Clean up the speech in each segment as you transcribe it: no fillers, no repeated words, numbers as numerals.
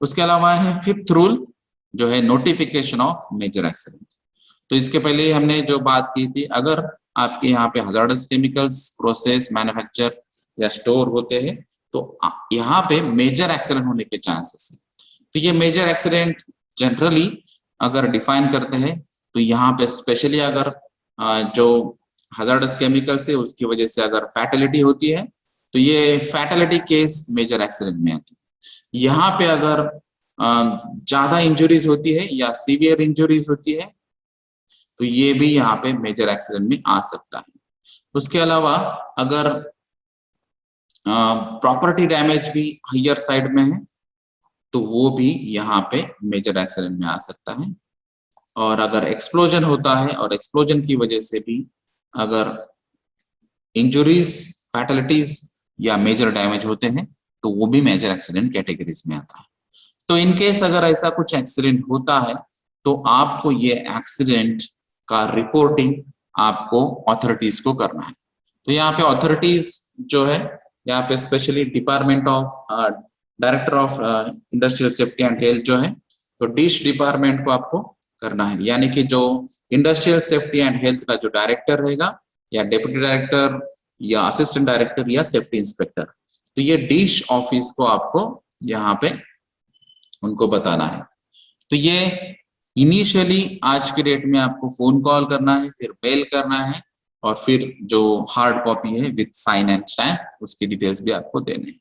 उसके अलावा है फिफ्थ रूल, जो है नोटिफिकेशन ऑफ मेजर एक्सीडेंट। तो इसके पहले हमने जो बात की थी, अगर आपके यहाँ पे हजार्डस केमिकल्स प्रोसेस, मैन्युफैक्चर या स्टोर होते हैं, तो यहाँ पे मेजर एक्सीडेंट होने के चांसेस है। तो ये मेजर एक्सीडेंट जनरली अगर डिफाइन करते हैं, तो यहाँ पे स्पेशली अगर जो हजार्डस केमिकल्स है उसकी वजह से अगर फैटेलिटी होती है, तो ये फैटेलिटी केस मेजर एक्सीडेंट में आती है। यहाँ पे अगर ज्यादा इंजुरीज होती है या सीवियर इंजुरीज होती है, तो ये भी यहाँ पे मेजर एक्सीडेंट में आ सकता है। उसके अलावा अगर प्रॉपर्टी डैमेज भी हायर साइड में है, तो वो भी यहाँ पे मेजर एक्सीडेंट में आ सकता है। और अगर एक्सप्लोजन होता है और एक्सप्लोजन की वजह से भी अगर इंजुरीज, फैटलिटीज या मेजर डैमेज होते हैं, तो वो भी मेजर एक्सीडेंट कैटेगरीज में आता है। तो इन केस अगर ऐसा कुछ एक्सीडेंट होता है, तो आपको ये एक्सीडेंट का रिपोर्टिंग आपको अथॉरिटीज को करना है। तो यहाँ पे अथॉरिटीज जो है, यहाँ पे specially department of director of industrial safety and health जो है, तो डिश डिपार्टमेंट को आपको करना है। यानी कि जो इंडस्ट्रियल सेफ्टी एंड हेल्थ का जो डायरेक्टर रहेगा, या डेप्यूटी डायरेक्टर या असिस्टेंट डायरेक्टर या सेफ्टी इंस्पेक्टर, तो ये डिश ऑफिस को आपको यहाँ पे उनको बताना है। तो ये इनिशियली आज के डेट में आपको फोन कॉल करना है, फिर मेल करना है, और फिर जो हार्ड कॉपी है विद साइन एंड स्टैम्प, उसकी डिटेल्स भी आपको देने हैं।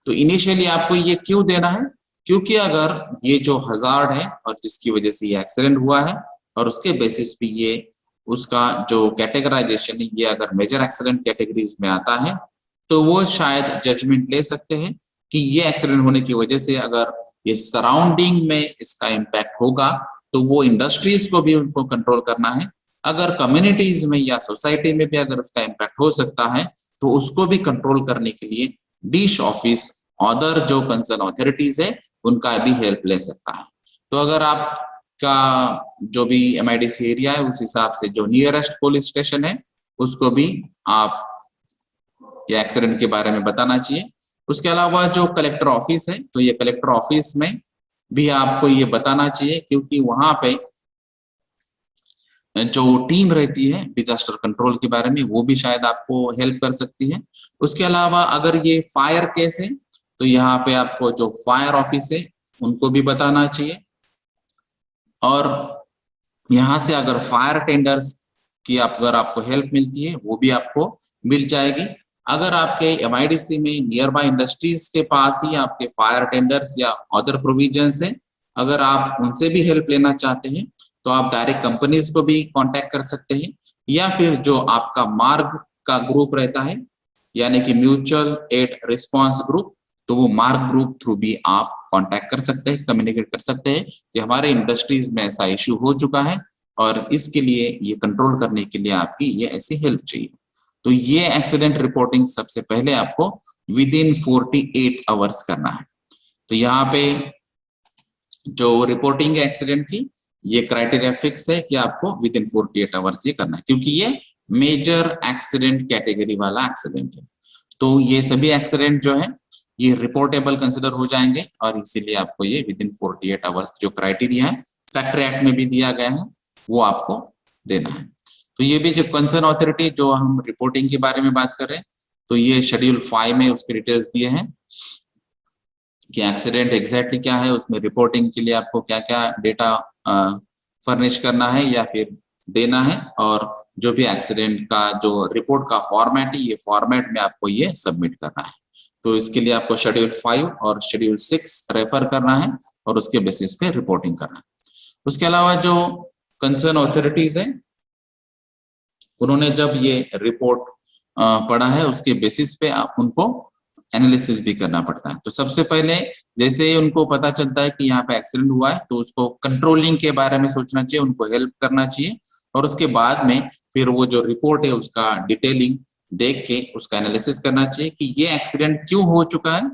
तो इनिशियली आपको ये क्यों देना है? क्योंकि अगर ये जो हजार्ड है और जिसकी वजह से ये एक्सीडेंट हुआ है, और उसके बेसिस पे ये उसका जो कैटेगराइजेशन है, ये अगर मेजर एक्सीडेंट कैटेगरीज में आता है, तो वो शायद जजमेंट ले सकते हैं कि ये एक्सीडेंट होने की वजह से अगर ये सराउंडिंग में इसका इम्पैक्ट होगा, तो वो इंडस्ट्रीज को भी उनको कंट्रोल करना है। अगर कम्युनिटीज में या सोसाइटी में भी अगर उसका इम्पैक्ट हो सकता है, तो उसको भी कंट्रोल करने के लिए डिश ऑफिस अदर जो कंसर्न अथॉरिटीज है उनका भी हेल्प ले सकता है। तो अगर आपका जो भी MIDC एरिया है, उस हिसाब से जो नियरेस्ट पुलिस स्टेशन है, उसको भी आप ये एक्सीडेंट के बारे में बताना चाहिए। उसके अलावा जो कलेक्टर ऑफिस है, तो ये कलेक्टर ऑफिस में भी आपको ये बताना चाहिए, क्योंकि वहां पे जो टीम रहती है डिजास्टर कंट्रोल के बारे में, वो भी शायद आपको हेल्प कर सकती है। उसके अलावा अगर ये फायर केस है, तो यहाँ पे आपको जो फायर ऑफिस है उनको भी बताना चाहिए। और यहाँ से अगर फायर टेंडर्स की अगर आपको हेल्प मिलती है, वो भी आपको मिल जाएगी। अगर आपके MIDC में नियर बाय इंडस्ट्रीज के पास ही आपके फायर टेंडर्स या अदर प्रोविजंस है, अगर आप उनसे भी हेल्प लेना चाहते हैं, तो आप डायरेक्ट कंपनीज को भी कांटेक्ट कर सकते हैं, या फिर जो आपका मार्ग का ग्रुप रहता है, यानी कि म्यूचुअल एड रिस्पांस ग्रुप, तो वो मार्ग ग्रुप थ्रू भी आप कांटेक्ट कर सकते हैं, कम्युनिकेट कर सकते हैं कि हमारे इंडस्ट्रीज में ऐसा इश्यू हो चुका है और इसके लिए ये कंट्रोल करने के लिए आपकी ये ऐसी हेल्प चाहिए। तो ये एक्सीडेंट रिपोर्टिंग सबसे पहले आपको विद इन 48 आवर्स करना है। तो यहाँ पे जो रिपोर्टिंग एक्सीडेंट की ये क्राइटेरिया फिक्स है कि आपको विद इन 48 आवर्स ये करना है, क्योंकि ये मेजर एक्सीडेंट कैटेगरी वाला एक्सीडेंट है। तो ये सभी एक्सीडेंट जो है ये रिपोर्टेबल कंसिडर हो जाएंगे, और इसीलिए आपको ये विद इन 48 आवर्स जो क्राइटेरिया है फैक्ट्री एक्ट में भी दिया गया है, वो आपको देना है। तो ये भी जो कंसर्न अथॉरिटी जो हम रिपोर्टिंग के बारे में बात कर रहे हैं, तो ये शेड्यूल 5 में उसके डिटेल्स दिए हैं कि एक्सीडेंट एग्जैक्टली क्या है, उसमें रिपोर्टिंग के लिए आपको क्या क्या डेटा फर्निश करना है या फिर देना है, और जो भी एक्सीडेंट का जो रिपोर्ट का फॉर्मेट है, ये फॉर्मेट में आपको ये सबमिट करना है। तो इसके लिए आपको शेड्यूल 5 और शेड्यूल 6 रेफर करना है और उसके बेसिस पे रिपोर्टिंग करना है। उसके अलावा जो कंसर्न अथॉरिटीज है, उन्होंने जब ये रिपोर्ट पढ़ा है, उसके बेसिस पे आप उनको एनालिसिस भी करना पड़ता है। तो सबसे पहले जैसे ही उनको पता चलता है कि यहाँ पे एक्सीडेंट हुआ है, तो उसको कंट्रोलिंग के बारे में सोचना चाहिए, उनको हेल्प करना चाहिए, और उसके बाद में फिर वो जो रिपोर्ट है उसका डिटेलिंग देख के उसका एनालिसिस करना चाहिए कि ये एक्सीडेंट क्यों हो चुका है,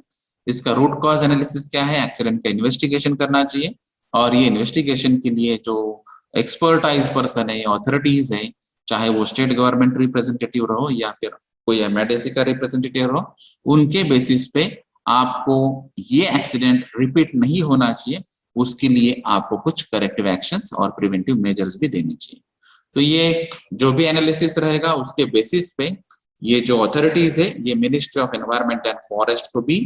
इसका रूट कॉज एनालिसिस क्या है, एक्सीडेंट का इन्वेस्टिगेशन करना चाहिए। और ये इन्वेस्टिगेशन के लिए जो एक्सपर्टाइज पर्सन है, अथॉरिटीज है, चाहे वो स्टेट गवर्नमेंट रिप्रेजेंटेटिव रहो या फिर कोई MIDC का रिप्रेजेंटेटिव रहो, उनके बेसिस पे आपको ये एक्सीडेंट रिपीट नहीं होना चाहिए, उसके लिए आपको कुछ करेक्टिव एक्शंस और प्रिवेंटिव मेजर्स भी देने चाहिए। तो ये जो भी एनालिसिस रहेगा उसके बेसिस पे ये जो अथॉरिटीज है ये ministry of environment and forest को भी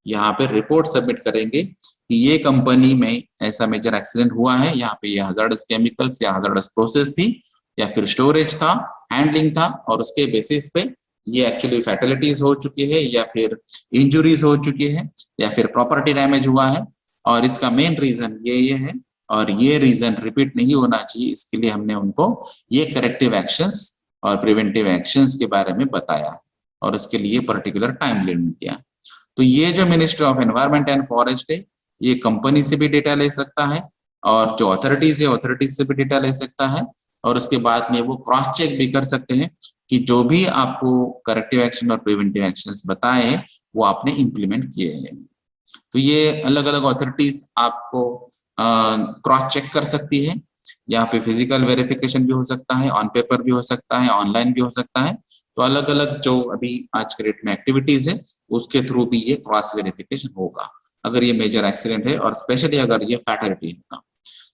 यहाँ पे रिपोर्ट सबमिट करेंगे कि ये कंपनी में ऐसा मेजर एक्सीडेंट हुआ है, यहाँ पे ये हजार्डस केमिकल्स या हजार्डस प्रोसेस थी या फिर स्टोरेज था, हैंडलिंग था, और उसके बेसिस पे ये एक्चुअली फैटलिटीज हो चुकी है या फिर इंजुरीज हो चुकी है या फिर प्रॉपर्टी डैमेज हुआ है, और इसका मेन रीजन ये है और ये रीजन रिपीट नहीं होना चाहिए, इसके लिए हमने उनको ये करेक्टिव एक्शंस और प्रिवेंटिव एक्शंस के बारे में बताया है और उसके लिए पर्टिकुलर टाइम लिमिट दिया। तो ये जो ministry of environment and forest है ये कंपनी से भी डेटा ले सकता है और जो अथॉरिटीज है अथॉरिटीज से भी डेटा ले सकता है, और उसके बाद में वो क्रॉस चेक भी कर सकते हैं कि जो भी आपको करेक्टिव एक्शन और प्रिवेंटिव एक्शंस बताए हैं वो आपने इम्प्लीमेंट किए हैं। तो ये अलग अलग अथॉरिटीज आपको क्रॉस चेक कर सकती है। यहाँ पे फिजिकल वेरिफिकेशन भी हो सकता है, ऑन पेपर भी हो सकता है, ऑनलाइन भी हो सकता है। तो अलग अलग जो अभी आज के डेट में एक्टिविटीज है उसके थ्रू भी ये क्रॉस वेरिफिकेशन होगा अगर ये मेजर एक्सीडेंट है और स्पेशली अगर ये फैटलिटी है।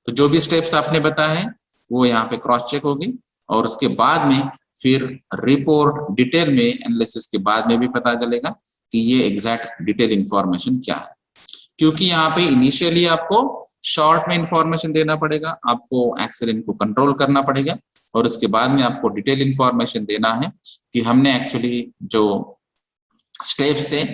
तो जो भी स्टेप्स आपने बताए हैं वो यहाँ पे क्रॉस चेक होगी और उसके बाद में फिर रिपोर्ट डिटेल में एनालिसिस के बाद में भी पता चलेगा कि ये एग्जैक्ट डिटेल इंफॉर्मेशन क्या है, क्योंकि यहाँ पे इनिशियली आपको शॉर्ट में इंफॉर्मेशन देना पड़ेगा, आपको एक्सीडेंट को कंट्रोल करना पड़ेगा और उसके बाद में आपको डिटेल इंफॉर्मेशन देना है कि हमने एक्चुअली जो स्टेप्स थे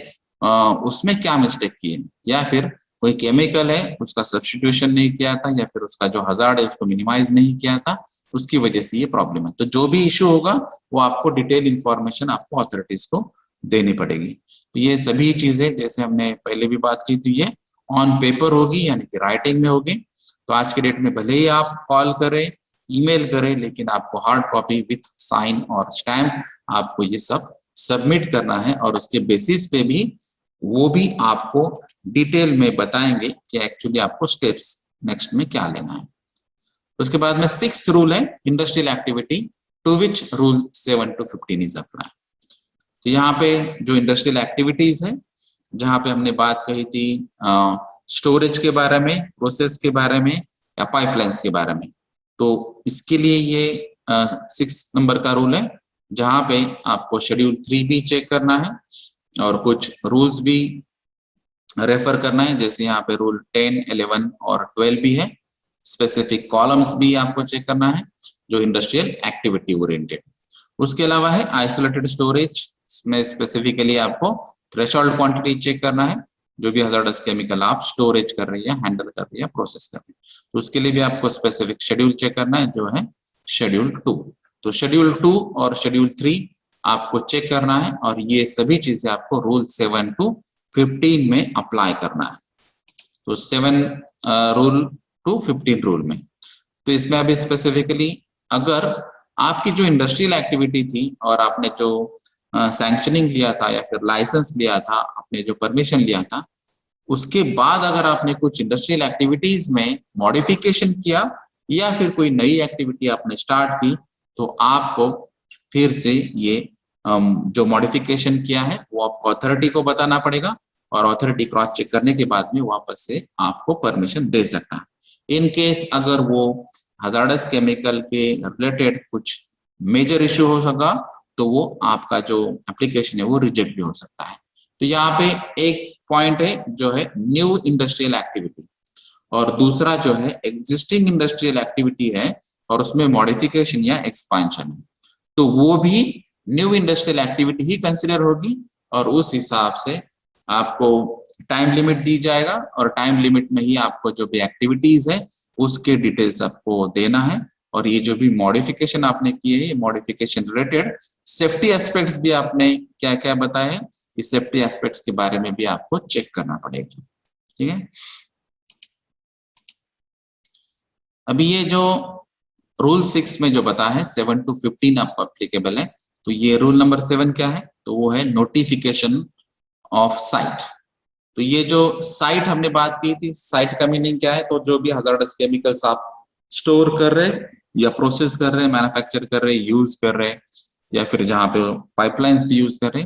उसमें क्या मिस्टेक किए, या फिर कोई केमिकल है उसका सब्स्टिट्यूशन नहीं किया था या फिर उसका जो हजार्ड है उसको मिनिमाइज नहीं किया था, उसकी वजह से ये प्रॉब्लम है। तो जो भी इश्यू होगा वो आपको डिटेल इंफॉर्मेशन आपको अथॉरिटीज को देनी पड़ेगी। तो ये सभी चीजें जैसे हमने पहले भी बात की थी ये ऑन पेपर होगी यानी कि राइटिंग में होगी। तो आज के डेट में भले ही आप कॉल करें ईमेल करें लेकिन आपको हार्ड कॉपी विथ साइन और स्टैम्प आपको ये सब सबमिट करना है और उसके बेसिस पे भी वो भी आपको डिटेल में बताएंगे कि एक्चुअली आपको स्टेप्स नेक्स्ट में क्या लेना है। उसके बाद में 6th रूल है industrial activity to which rule 7 to 15 is apply. तो यहाँ पे जो इंडस्ट्रियल एक्टिविटीज है जहाँ पे हमने बात कही थी स्टोरेज के बारे में, प्रोसेस के बारे में या पाइपलाइंस के बारे में, तो इसके लिए ये 6 नंबर का रूल है जहाँ पे आपको शेड्यूल 3 भी चेक करना है और कुछ रूल्स भी रेफर करना है, जैसे यहाँ पे रूल 10, 11 और 12 भी है। स्पेसिफिक कॉलम्स भी आपको चेक करना है जो इंडस्ट्रियल एक्टिविटी ओरिएंटेड। उसके अलावा है आइसोलेटेड स्टोरेज में स्पेसिफिकली आपको थ्रेशोल्ड क्वांटिटी चेक करना है जो भी हजार्डस केमिकल आप स्टोरेज कर रही है, हैंडल कर रही है, प्रोसेस कर रही है, तो उसके लिए भी आपको स्पेसिफिक शेड्यूल चेक करना है जो है शेड्यूल 2। तो शेड्यूल 2 और शेड्यूल 3 आपको चेक करना है और ये सभी चीजें आपको रूल 7 to 15 में अप्लाई करना है। तो 7 रूल to 15 रूल में तो इसमें अभी स्पेसिफिकली अगर आपकी जो इंडस्ट्रियल एक्टिविटी थी और आपने जो सैंक्शनिंग लिया था या फिर लाइसेंस लिया था, आपने जो परमिशन लिया था, उसके बाद अगर आपने कुछ इंडस्ट्रियल एक्टिविटीज में मॉडिफिकेशन किया या फिर कोई नई एक्टिविटी आपने स्टार्ट की तो आपको फिर से ये जो मॉडिफिकेशन किया है वो आपको अथॉरिटी को बताना पड़ेगा और अथॉरिटी क्रॉस चेक करने के बाद में वापस से आपको परमिशन दे सकता है। इन केस अगर वो हजार्डस केमिकल के रिलेटेड कुछ मेजर इश्यू हो सका तो वो आपका जो एप्लीकेशन है वो रिजेक्ट भी हो सकता है। तो यहाँ पे एक पॉइंट है जो है न्यू इंडस्ट्रियल एक्टिविटी और दूसरा जो है एग्जिस्टिंग इंडस्ट्रियल एक्टिविटी है और उसमें मॉडिफिकेशन या एक्सपेंशन है, तो वो भी न्यू इंडस्ट्रियल एक्टिविटी ही कंसिडर होगी और उस हिसाब से आपको टाइम लिमिट दी जाएगा और टाइम लिमिट में ही आपको जो भी एक्टिविटीज है उसके डिटेल्स आपको देना है। और ये जो भी मॉडिफिकेशन आपने किए हैं, मॉडिफिकेशन रिलेटेड सेफ्टी एस्पेक्ट्स भी आपने क्या क्या बताए हैं, इस सेफ्टी एस्पेक्ट्स के बारे में भी आपको चेक करना पड़ेगा। ठीक है, अभी ये जो रूल 6 में जो बताया है 7 to 15 आपको एप्लीकेबल है, तो ये रूल नंबर 7 क्या है, तो वो है नोटिफिकेशन ऑफ साइट। तो ये जो साइट हमने बात की थी, साइट का मीनिंग क्या है, तो जो भी हजार्डस केमिकल्स आप स्टोर कर रहे या प्रोसेस कर रहे, मैन्युफैक्चर कर रहे, यूज कर रहे या फिर जहाँ पे पाइपलाइंस भी यूज कर रहे,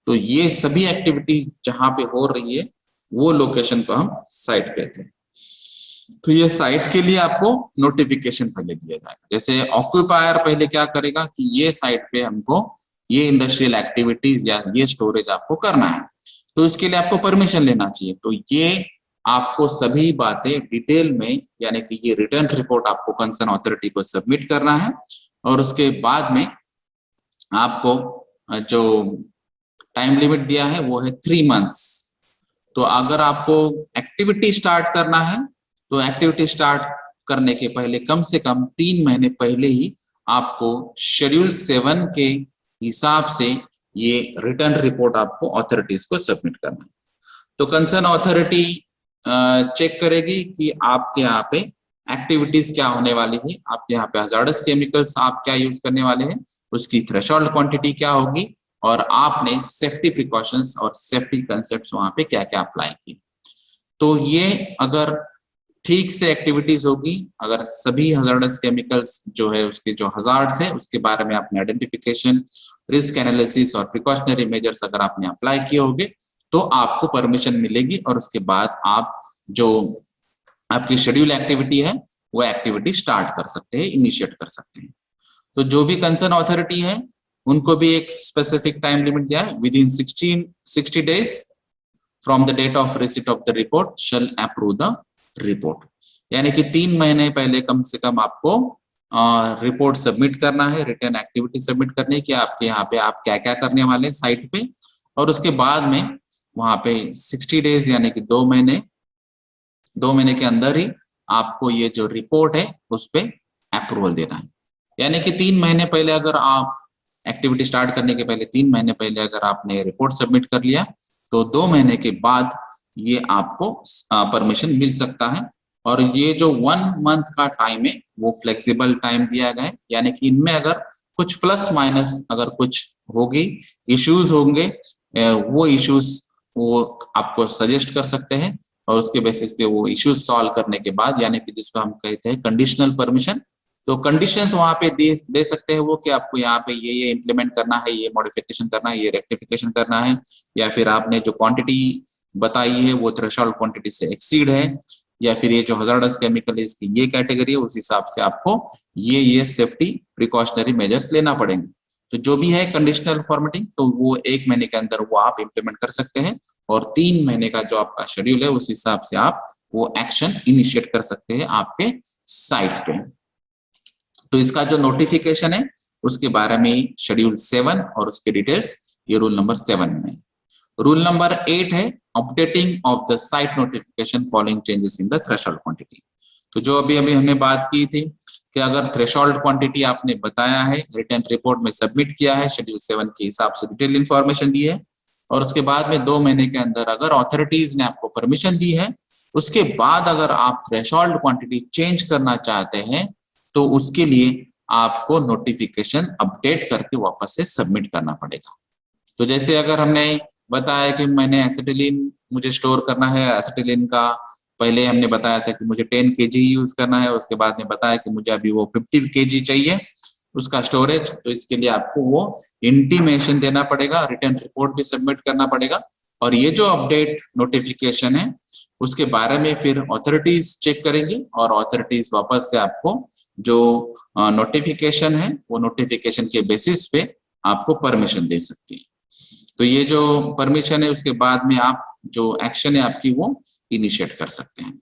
तो ये सभी एक्टिविटी जहां पे हो रही है वो लोकेशन को हम साइट कहते हैं। तो ये साइट के लिए आपको नोटिफिकेशन पहले दिया जाएगा। जैसे ऑक्यूपायर पहले क्या करेगा कि ये साइट पे हमको ये इंडस्ट्रियल एक्टिविटीज या ये स्टोरेज आपको करना है, तो इसके लिए आपको परमिशन लेना चाहिए। तो ये आपको सभी बातें डिटेल में, यानी कि ये रिटर्न रिपोर्ट आपको कंसर्न अथॉरिटी को सबमिट करना है, और उसके बाद में आपको जो टाइम लिमिट दिया है वो है 3 मंथ्स। तो अगर आपको एक्टिविटी स्टार्ट करना है तो एक्टिविटी स्टार्ट करने के पहले कम से कम 3 महीने पहले ही आपको शेड्यूल 7 के हिसाब से ये रिटर्न रिपोर्ट आपको अथॉरिटीज को सबमिट करना है। तो कंसर्न अथॉरिटी चेक करेगी कि आपके यहाँ पे एक्टिविटीज क्या होने वाली है, आपके यहाँ पे हजार्डस केमिकल्स आप क्या यूज करने वाले हैं, उसकी थ्रेशोल्ड क्वांटिटी क्या होगी, और आपने सेफ्टी प्रिकॉशंस और सेफ्टी कंसेप्ट्स वहां पे क्या क्या अप्लाई किए। तो ये अगर ठीक से एक्टिविटीज होगी, अगर सभी हजार्डस केमिकल्स जो है उसके जो हजार्ड्स है उसके बारे में आपने आइडेंटिफिकेशन, रिस्क एनालिसिस और प्रिकॉशनरी मेजर्स अगर आपने अप्लाई किए होंगे तो आपको परमिशन मिलेगी, और उसके बाद आप जो आपकी शेड्यूल एक्टिविटी है वो एक्टिविटी स्टार्ट कर सकते हैं, इनिशिएट कर सकते हैं। तो जो भी कंसर्न अथॉरिटी है उनको भी एक स्पेसिफिक टाइम लिमिट दिया है, within 60 days from the date of receipt of the report shall approve the report. यानी कि 3 महीने पहले कम से कम आपको रिपोर्ट सबमिट करना है, रिटर्न एक्टिविटी सबमिट करनी है कि आपके यहाँ पे आप क्या क्या करने वाले हैं साइट पे, और उसके बाद में वहां पे 60 days यानी कि 2 महीने के अंदर ही आपको ये जो रिपोर्ट है उस पे अप्रूवल देना है। यानी कि 3 महीने पहले अगर आप एक्टिविटी स्टार्ट करने के पहले 3 महीने पहले अगर आपने रिपोर्ट सबमिट कर लिया तो 2 महीने के बाद ये आपको परमिशन मिल सकता है। और ये जो 1 मंथ का टाइम है वो फ्लेक्सिबल टाइम दिया गया है, यानी कि इनमें अगर कुछ प्लस माइनस अगर कुछ होगी, इश्यूज होंगे, वो इश्यूज वो आपको सजेस्ट कर सकते हैं, और उसके बेसिस पे वो इश्यूज सॉल्व करने के बाद, यानी कि जिसको हम कहते हैं कंडीशनल परमिशन, तो कंडीशंस वहां पे दे सकते हैं वो कि आपको यहाँ पे ये इम्प्लीमेंट करना है, ये मॉडिफिकेशन करना है, ये रेक्टिफिकेशन करना है, या फिर आपने जो क्वांटिटी बताई है वो थ्रेशोल्ड क्वांटिटी से एक्सीड है, या फिर ये जो हजार्डस केमिकल है इसकी ये कैटेगरी है, उस हिसाब से आपको ये सेफ्टी प्रिकॉशनरी मेजर्स लेना पड़ेंगे। तो जो भी है कंडीशनल फॉर्मेटिंग, तो वो 1 महीने के अंदर वो आप इम्प्लीमेंट कर सकते हैं, और 3 महीने का जो आपका शेड्यूल है उस हिसाब से आप वो एक्शन इनिशिएट कर सकते हैं आपके साइट पे। तो इसका जो नोटिफिकेशन है उसके बारे में शेड्यूल 7 और उसके डिटेल्स ये रूल नंबर 7 में। रूल नंबर 8 है updating of the site notification following changes in the threshold quantity. तो जो अभी हमने बात की थी कि अगर थ्रेशोल्ड क्वांटिटी आपने बताया है, रिटर्न रिपोर्ट में सबमिट किया है, शेड्यूल 7 के हिसाब से डिटेल इंफॉर्मेशन दी है, और उसके बाद में 2 महीने के अंदर अगर अथॉरिटीज ने आपको परमिशन दी है, उसके बाद अगर आप थ्रेशोल्ड क्वांटिटी चेंज करना चाहते हैं तो उसके लिए आपको नोटिफिकेशन अपडेट करके वापस से सबमिट करना पड़ेगा। तो जैसे अगर हमने बताया कि मैंने एसिटिलीन मुझे स्टोर करना है, एसिटिलीन का पहले हमने बताया था कि मुझे 10 kg यूज करना है, उसके बाद में बताया कि मुझे अभी वो 50 kg चाहिए उसका स्टोरेज, तो इसके लिए आपको वो इंटीमेशन देना पड़ेगा, रिटर्न रिपोर्ट भी सबमिट करना पड़ेगा, और ये जो अपडेट नोटिफिकेशन है उसके बारे में फिर अथॉरिटीज चेक करेंगी, और अथॉरिटीज वापस से आपको जो नोटिफिकेशन है वो नोटिफिकेशन के बेसिस पे आपको परमिशन दे सकती है। तो ये जो परमिशन है उसके बाद में आप जो एक्शन है आपकी वो इनिशिएट कर सकते हैं।